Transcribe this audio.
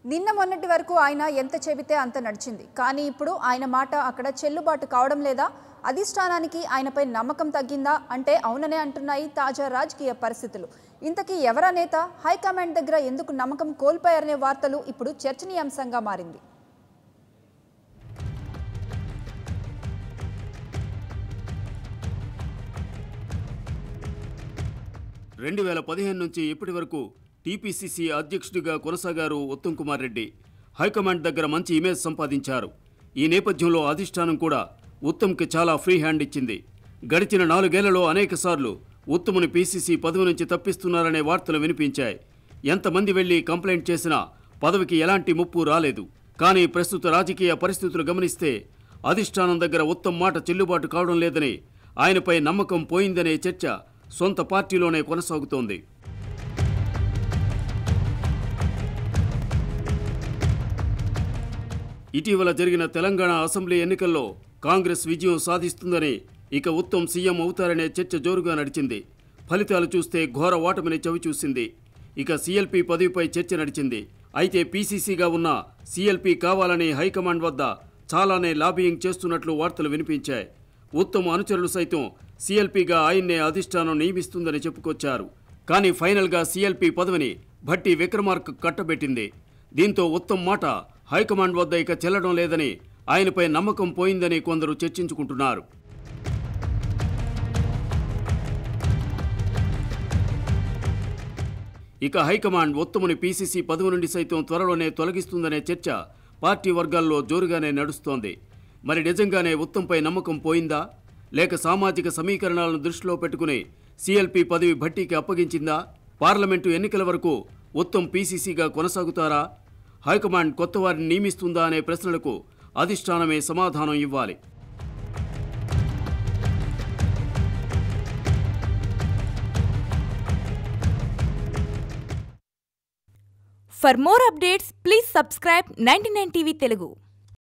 నిన్న మొన్నటి వరకు ఆయన ఎంత చెబితే అంత నడిచింది. కానీ ఇప్పుడు ఆయన మాట అక్కడ చెల్లుబాటు కావడం లేదా? అధిష్టానానికి ఆయనపై నమ్మకం తగ్గిందా అంటే అవుననే అంటున్నాయి తాజా రాజకీయ పరిస్థితులు. ఇంతకీ ఎవరా నేత? హైకమాండ్ దగ్గర ఎందుకు నమ్మకం కోల్పోయారనే వార్తలు ఇప్పుడు చర్చనీయాంశంగా మారింది. 2015 నుంచి ఇప్పటి వరకు టీపీసీసీ అధ్యక్షుడిగా కొనసాగారు ఉత్తమ్ కుమార్ రెడ్డి. హైకమాండ్ దగ్గర మంచి ఇమేజ్ సంపాదించారు. ఈ నేపథ్యంలో అధిష్టానం కూడా ఉత్తమ్కి చాలా ఫ్రీ హ్యాండ్ ఇచ్చింది. గడిచిన 4 ఏళ్లలో అనేకసార్లు ఉత్తమ్ని పీసీసీ పదవి నుంచి తప్పిస్తున్నారనే వార్తలు వినిపించాయి. ఎంతమంది వెళ్లి కంప్లైంట్ చేసినా పదవికి ఎలాంటి ముప్పు రాలేదు. కానీ ప్రస్తుత రాజకీయ పరిస్థితులు గమనిస్తే అధిష్టానం దగ్గర ఉత్తమ్ మాట చెల్లుబాటు కావడం లేదని, ఆయనపై నమ్మకం పోయిందనే చర్చ సొంత పార్టీలోనే కొనసాగుతోంది. ఇటీవల జరిగిన తెలంగాణ అసెంబ్లీ ఎన్నికల్లో కాంగ్రెస్ విజయం సాధిస్తుందని, ఇక ఉత్తమ్ సీఎం అవుతారనే చర్చ జోరుగా నడిచింది. ఫలితాలు చూస్తే ఘోర ఓటమిని చవిచూసింది. ఇక సీఎల్పీ పదవిపై చర్చ నడిచింది. అయితే పీసీసీగా ఉన్న సీఎల్పీ కావాలని హైకమాండ్ వద్ద చాలానే లాబియింగ్ చేస్తున్నట్లు వార్తలు వినిపించాయి. ఉత్తమ్ అనుచరులు సైతం సీఎల్పీగా ఆయన్నే అధిష్టానం నియమిస్తుందని చెప్పుకొచ్చారు. కానీ ఫైనల్గా సీఎల్పీ పదవిని భట్టి విక్రమార్క కట్టబెట్టింది. దీంతో ఉత్తమ్ మాట హైకమాండ్ వద్ద ఇక చెల్లడం లేదని, ఆయనపై నమ్మకం పోయిందని కొందరు చర్చించుకుంటున్నారు. ఇక హైకమాండ్ ఉత్తమ్ని పీసీసీ పదవి నుండి సైతం త్వరలోనే తొలగిస్తుందనే చర్చ పార్టీ వర్గాల్లో జోరుగానే నడుస్తోంది. మరి నిజంగానే ఉత్తమ్పై నమ్మకం పోయిందా, లేక సామాజిక సమీకరణాలను దృష్టిలో పెట్టుకుని సీఎల్పీ పదవి భట్టీకి అప్పగించిందా? పార్లమెంటు ఎన్నికల వరకు ఉత్తమ్ పీసీసీగా కొనసాగుతారా? హైకమాండ్ కొత్త వారిని నియమిస్తుందా అనే ప్రశ్నలకు అధిష్టానమే సమాధానం ఇవ్వాలి. For more updates, please subscribe 99 TV Telugu.